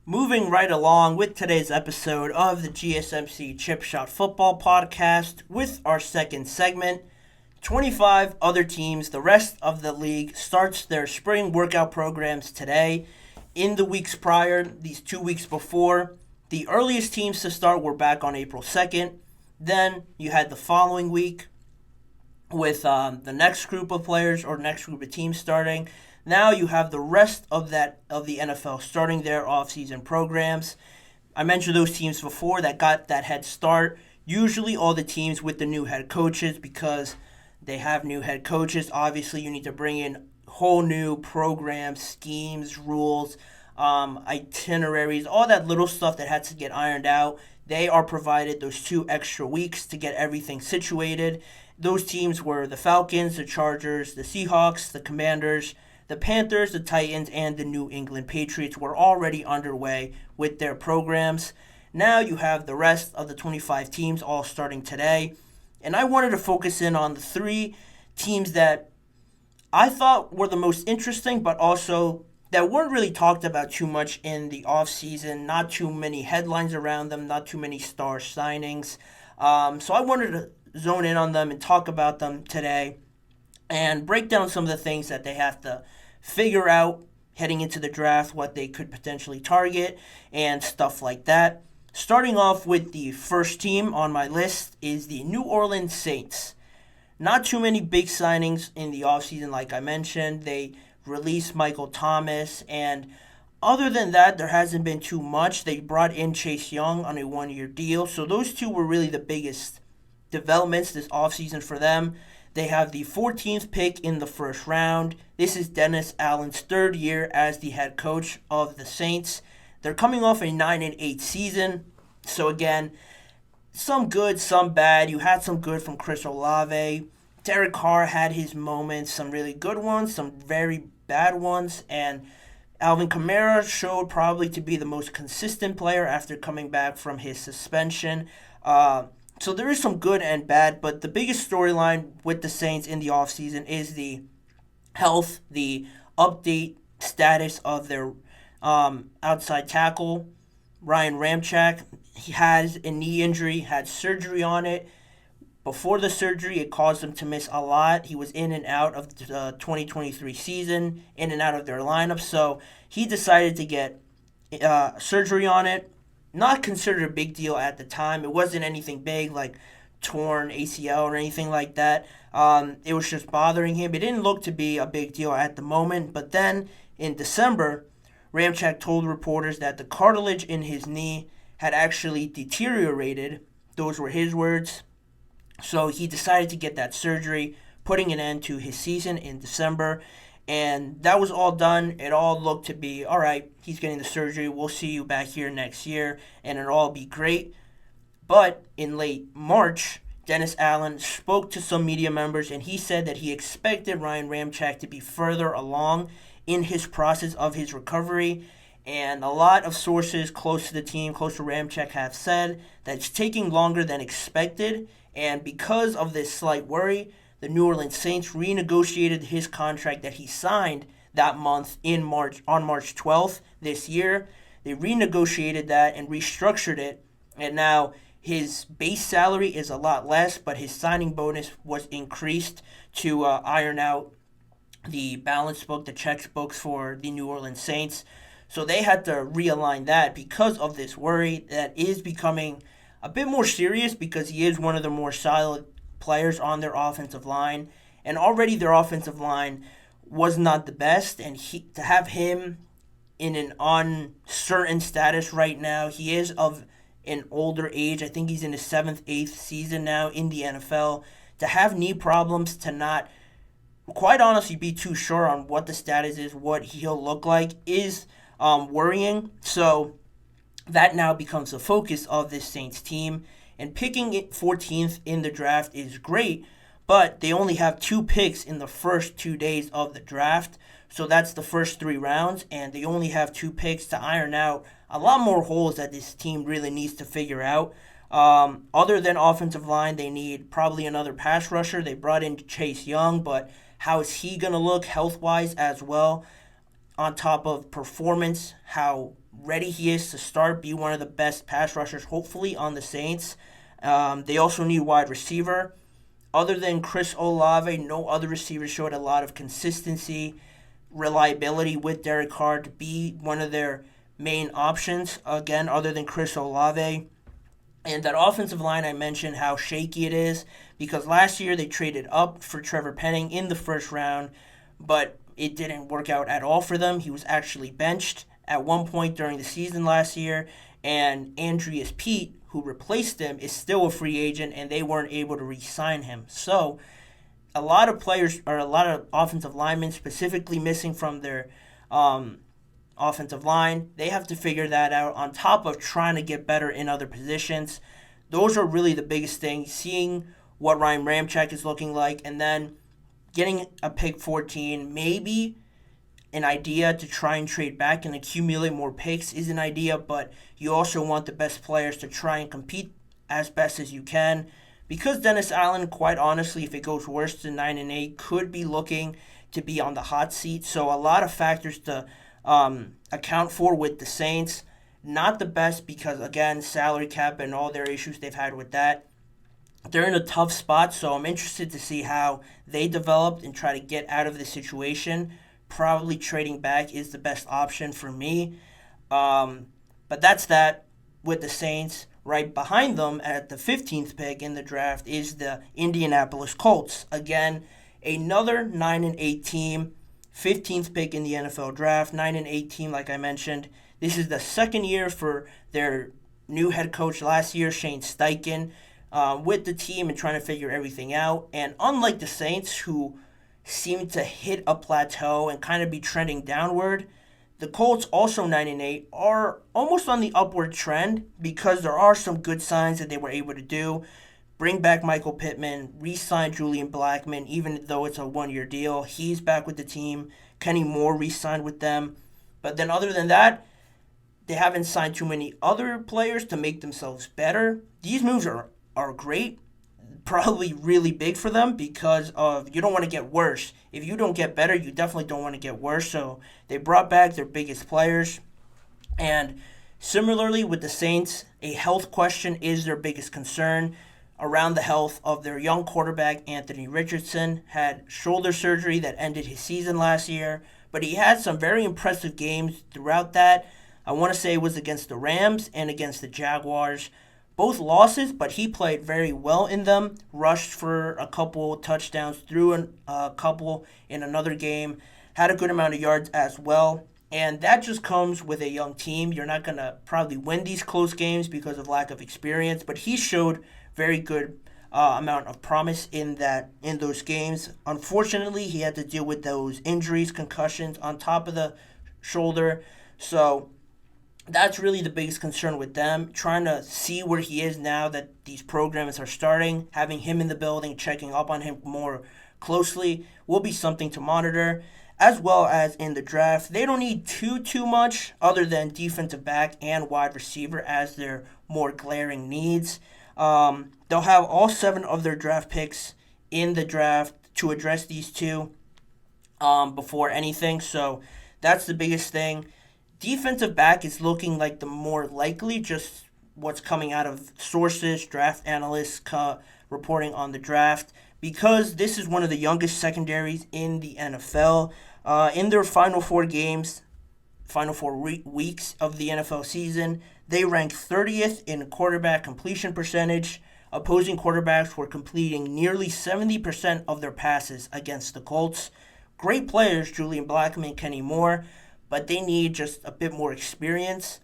Moving right along with today's episode of the GSMC Chip Shot Football Podcast with our second segment. 25 other teams, the rest of the league, starts their spring workout programs today. In the weeks prior, these 2 weeks before, the earliest teams to start were back on April 2nd. Then you had the following week with the next group of players or next group of teams starting. Now you have the rest of the NFL starting their offseason programs. I mentioned those teams before that got that head start. Usually all the teams with the new head coaches, because they have new head coaches. Obviously, you need to bring in whole new programs, schemes, rules, itineraries, all that little stuff that had to get ironed out. They are provided those 2 extra weeks to get everything situated. Those teams were the Falcons, the Chargers, the Seahawks, the Commanders, the Panthers, the Titans, and the New England Patriots were already underway with their programs. Now you have the rest of the 25 teams all starting today. And I wanted to focus in on the 3 teams that I thought were the most interesting, but also that weren't really talked about too much in the offseason. Not too many headlines around them, not too many star signings. So I wanted to zone in on them and talk about them today and break down some of the things that they have to figure out heading into the draft, what they could potentially target, and stuff like that. Starting off with the first team on my list is the New Orleans Saints. Not too many big signings in the offseason, like I mentioned. They released Michael Thomas, and other than that, there hasn't been too much. They brought in Chase Young on a 1-year deal, so those 2 were really the biggest developments this offseason for them. They have the 14th pick in the first round. This is Dennis Allen's 3rd year as the head coach of the Saints. They're coming off a 9-8 season. So again, some good, some bad. You had some good from Chris Olave. Derek Carr had his moments, some really good ones, some very bad ones. And Alvin Kamara showed probably to be the most consistent player after coming back from his suspension. So there is some good and bad, but the biggest storyline with the Saints in the offseason is the health, the update status of their outside tackle, Ryan Ramczyk. He has a knee injury, had surgery on it. Before the surgery, it caused him to miss a lot. He was in and out of the 2023 season, in and out of their lineup, so he decided to get surgery on it. Not considered a big deal at the time. It wasn't anything big like torn ACL or anything like that. It was just bothering him. It didn't look to be a big deal at the moment. But then in December, Ramczyk told reporters that the cartilage in his knee had actually deteriorated. Those were his words. So he decided to get that surgery, putting an end to his season in December. And that was all done. It all looked to be, all right, he's getting the surgery. We'll see you back here next year, and it'll all be great. But in late March, Dennis Allen spoke to some media members, and he said that he expected Ryan Ramczyk to be further along in his process of his recovery. And a lot of sources close to the team, close to Ramczyk, have said that it's taking longer than expected. And because of this slight worry, the New Orleans Saints renegotiated his contract that he signed that month on March 12th this year. They renegotiated that and restructured it, and now his base salary is a lot less, but his signing bonus was increased to iron out the balance book, the checkbooks for the New Orleans Saints. So they had to realign that because of this worry that is becoming a bit more serious, because he is one of the more solid players on their offensive line, and already their offensive line was not the best, and to have him in an uncertain status right now. He is of an older age. I think he's in his 7th, 8th season now in the NFL. To have knee problems, to not quite honestly be too sure on what the status is, what he'll look like, is worrying. So that now becomes the focus of this Saints team. And picking it 14th in the draft is great, but they only have 2 picks in the first 2 days of the draft. So that's the first 3 rounds, and they only have 2 picks to iron out a lot more holes that this team really needs to figure out. Other than offensive line, they need probably another pass rusher. They brought in Chase Young, but how is he going to look health-wise as well? On top of performance, how ready he is to start, be one of the best pass rushers, hopefully, on the Saints. They also need wide receiver. Other than Chris Olave, no other receiver showed a lot of consistency, reliability with Derek Carr to be one of their main options, again, other than Chris Olave. And that offensive line, I mentioned how shaky it is because last year they traded up for Trevor Penning in the first round, but it didn't work out at all for them. He was actually benched at one point during the season last year, and Andreas Pete, who replaced him, is still a free agent, and they weren't able to re-sign him. So a lot of players, or a lot of offensive linemen specifically missing from their offensive line. They have to figure that out on top of trying to get better in other positions. Those are really the biggest things, seeing what Ryan Ramczyk is looking like, and then getting a pick 14, maybe an idea to try and trade back and accumulate more picks is an idea, but you also want the best players to try and compete as best as you can. Because Dennis Allen, quite honestly, if it goes worse than 9-8, could be looking to be on the hot seat. So a lot of factors to account for with the Saints. Not the best because, again, salary cap and all their issues they've had with that. They're in a tough spot, so I'm interested to see how they develop and try to get out of this situation. Probably trading back is the best option for me. But that's that with the Saints. Right behind them at the 15th pick in the draft is the Indianapolis Colts. Again, another 9-8 team. 15th pick in the NFL draft, 9-8 team, like I mentioned. This is the second year for their new head coach last year, Shane Steichen, with the team and trying to figure everything out. And unlike the Saints, who seem to hit a plateau and kind of be trending downward, the Colts, also 9-8, are almost on the upward trend because there are some good signs that they were able to do. Bring back Michael Pittman, re-sign Julian Blackmon, even though it's a one-year deal. He's back with the team. Kenny Moore re-signed with them. But then other than that, they haven't signed too many other players to make themselves better. These moves are great, probably really big for them because of you don't want to get worse. If you don't get better, you definitely don't want to get worse. So they brought back their biggest players. And similarly with the Saints, a health question is their biggest concern. Around the health of their young quarterback, Anthony Richardson, had shoulder surgery that ended his season last year, but he had some very impressive games throughout that. I want to say it was against the Rams and against the Jaguars. Both losses, but he played very well in them, rushed for a couple touchdowns, threw a couple in another game, had a good amount of yards as well. And that just comes with a young team. You're not going to probably win these close games because of lack of experience, but he showed very good amount of promise in those games. Unfortunately, he had to deal with those injuries, concussions on top of the shoulder. So that's really the biggest concern with them. Trying to see where he is now that these programs are starting. Having him in the building, checking up on him more closely will be something to monitor. As well as in the draft, they don't need too much other than defensive back and wide receiver as their more glaring needs. They'll have all 7 of their draft picks in the draft to address these two before anything. So that's the biggest thing. Defensive back is looking like the more likely, just what's coming out of sources, draft analysts reporting on the draft, because this is one of the youngest secondaries in the NFL. In their final 4 games, final 4 weeks of the NFL season, they ranked 30th in quarterback completion percentage. Opposing quarterbacks were completing nearly 70% of their passes against the Colts. Great players, Julian Blackmon, Kenny Moore, but they need just a bit more experience,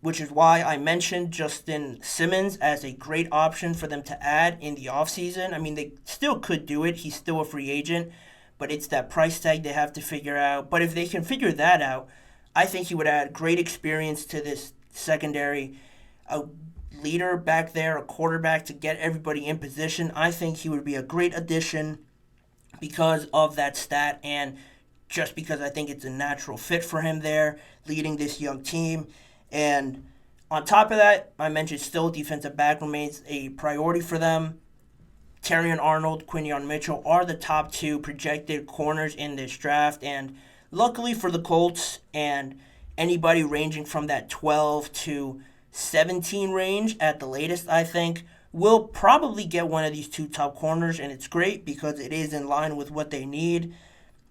which is why I mentioned Justin Simmons as a great option for them to add in the offseason. I mean, they still could do it. He's still a free agent, but it's that price tag they have to figure out. But if they can figure that out, I think he would add great experience to this secondary, a leader back there, a quarterback to get everybody in position. I think he would be a great addition because of that stat and just because I think it's a natural fit for him there, leading this young team. And on top of that, I mentioned still defensive back remains a priority for them. Terrion Arnold, Quinyon Mitchell are the top 2 projected corners in this draft. And luckily for the Colts, and anybody ranging from that 12 to 17 range at the latest, I think, will probably get one of these two top corners, and it's great because it is in line with what they need.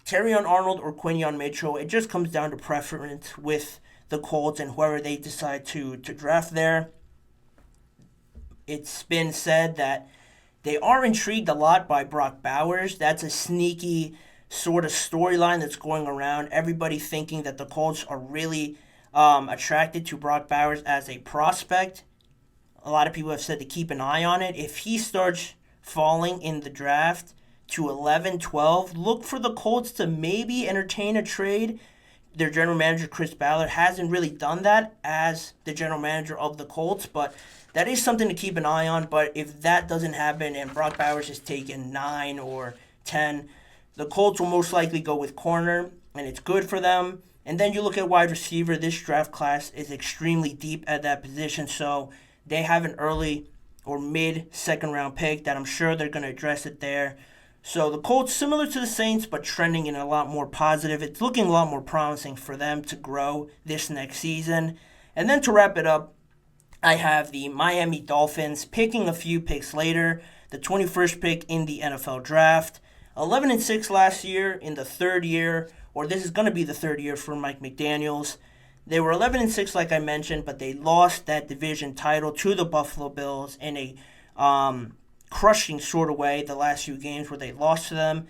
Terrion Arnold or Quinyon Mitchell, it just comes down to preference with the Colts and whoever they decide to draft there. It's been said that they are intrigued a lot by Brock Bowers. That's a sneaky sort of storyline that's going around. Everybody thinking that the Colts are really attracted to Brock Bowers as a prospect. A lot of people have said to keep an eye on it. If he starts falling in the draft to 11, 12, look for the Colts to maybe entertain a trade. Their general manager, Chris Ballard, hasn't really done that as the general manager of the Colts, but that is something to keep an eye on. But if that doesn't happen and Brock Bowers is taken 9 or 10, the Colts will most likely go with corner, and it's good for them. And then you look at wide receiver. This draft class is extremely deep at that position, so they have an early or mid-second round pick that I'm sure they're going to address it there. So the Colts, similar to the Saints, but trending in a lot more positive. It's looking a lot more promising for them to grow this next season. And then to wrap it up, I have the Miami Dolphins picking a few picks later, the 21st pick in the NFL draft. 11-6 last year in the third year, or this is going to be the third year for Mike McDaniels. They were 11-6, like I mentioned, but they lost that division title to the Buffalo Bills in a crushing sort of way the last few games where they lost to them.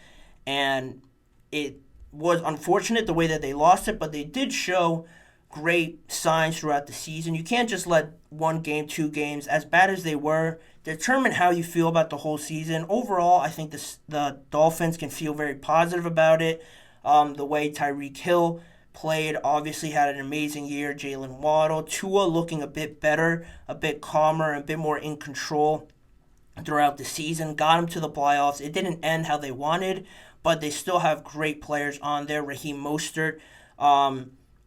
And it was unfortunate the way that they lost it, but they did show great signs throughout the season. You can't just let one game, 2 games, as bad as they were, determine how you feel about the whole season. Overall, I think the Dolphins can feel very positive about it. The way Tyreek Hill played, obviously had an amazing year. Jalen Waddle, Tua looking a bit better, a bit calmer, a bit more in control throughout the season. Got them to the playoffs. It didn't end how they wanted, but they still have great players on there. Raheem Mostert,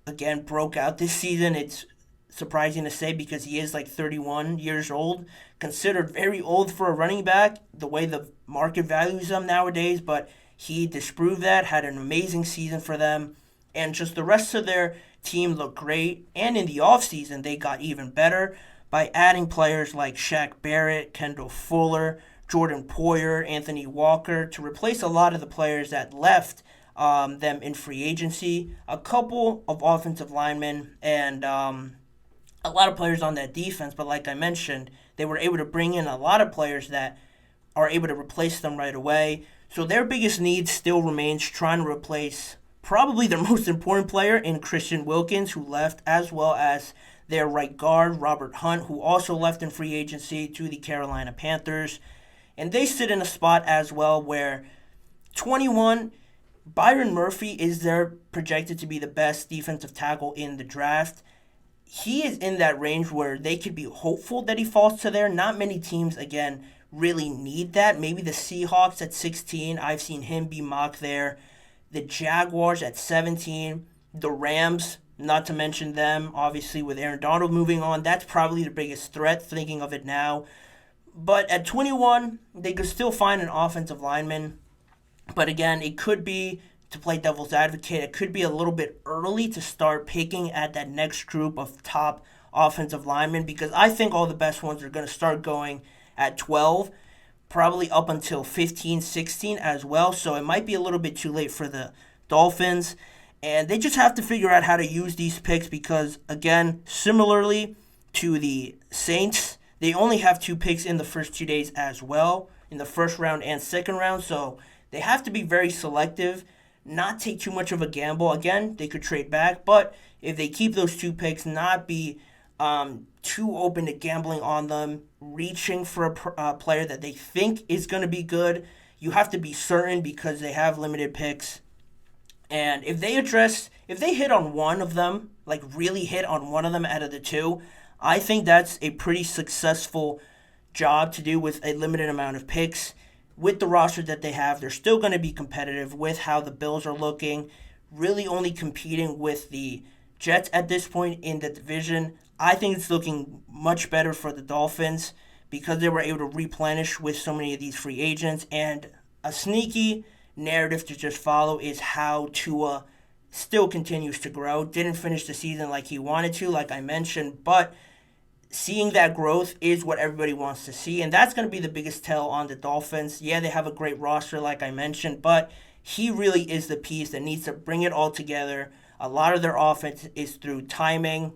again, broke out this season. It's surprising to say because he is like 31 years old, considered very old for a running back, the way the market values him nowadays, but he disproved that, had an amazing season for them, and just the rest of their team looked great, and in the offseason, they got even better by adding players like Shaq Barrett, Kendall Fuller, Jordan Poyer, Anthony Walker, to replace a lot of the players that left them in free agency, a couple of offensive linemen, and a lot of players on that defense, but like I mentioned, they were able to bring in a lot of players that are able to replace them right away. So their biggest need still remains trying to replace probably their most important player in Christian Wilkins, who left, as well as their right guard, Robert Hunt, who also left in free agency to the Carolina Panthers. And they sit in a spot as well where 21, Byron Murphy is there projected to be the best defensive tackle in the draft. He is in that range where they could be hopeful that he falls to there. Not many teams, again, really need that. Maybe the Seahawks at 16. I've seen him be mocked there. The Jaguars at 17. The Rams, not to mention them, obviously with Aaron Donald moving on. That's probably the biggest threat, thinking of it now. But at 21, they could still find an offensive lineman. But again, it could be, to play devil's advocate, it could be a little bit early to start picking at that next group of top offensive linemen, because I think all the best ones are going to start going at 12, probably up until 15, 16 as well. So it might be a little bit too late for the Dolphins. And they just have to figure out how to use these picks because, again, similarly to the Saints, they only have 2 picks in the first 2 days as well, in the first round and second round. So they have to be very selective, not take too much of a gamble. Again, they could trade back, but if they keep those 2 picks, not be too open to gambling on them, reaching for a player that they think is going to be good. You have to be certain because they have limited picks. And if they hit on one of them, like really hit on one of them out of the 2, I think that's a pretty successful job to do with a limited amount of picks. With the roster that they have, they're still going to be competitive with how the Bills are looking, really only competing with the Jets at this point in the division. I think it's looking much better for the Dolphins because they were able to replenish with so many of these free agents. And a sneaky narrative to just follow is how Tua still continues to grow. Didn't finish the season like he wanted to, like I mentioned, but seeing that growth is what everybody wants to see, and that's going to be the biggest tell on the Dolphins. Yeah, they have a great roster, like I mentioned, but he really is the piece that needs to bring it all together. A lot of their offense is through timing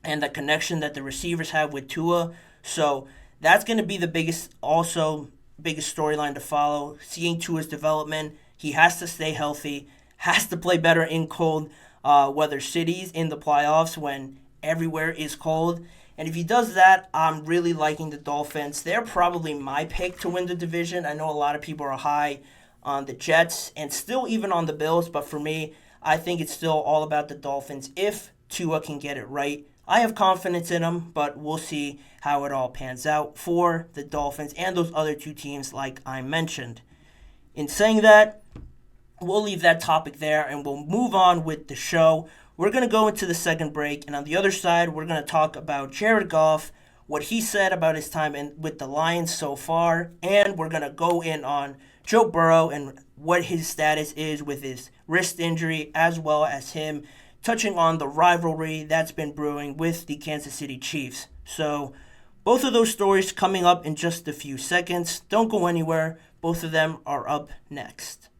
and the connection that the receivers have with Tua. So that's going to be the biggest storyline to follow. Seeing Tua's development, he has to stay healthy, has to play better in cold weather cities in the playoffs when everywhere is cold. And if he does that, I'm really liking the Dolphins. They're probably my pick to win the division. I know a lot of people are high on the Jets and still even on the Bills, but for me, I think it's still all about the Dolphins if Tua can get it right. I have confidence in him, but we'll see how it all pans out for the Dolphins and those other two teams like I mentioned. In saying that, we'll leave that topic there and we'll move on with the show. We're going to go into the second break, and on the other side, we're going to talk about Jared Goff, what he said about his time with the Lions so far, and we're going to go in on Joe Burrow and what his status is with his wrist injury, as well as him touching on the rivalry that's been brewing with the Kansas City Chiefs. So, both of those stories coming up in just a few seconds. Don't go anywhere. Both of them are up next.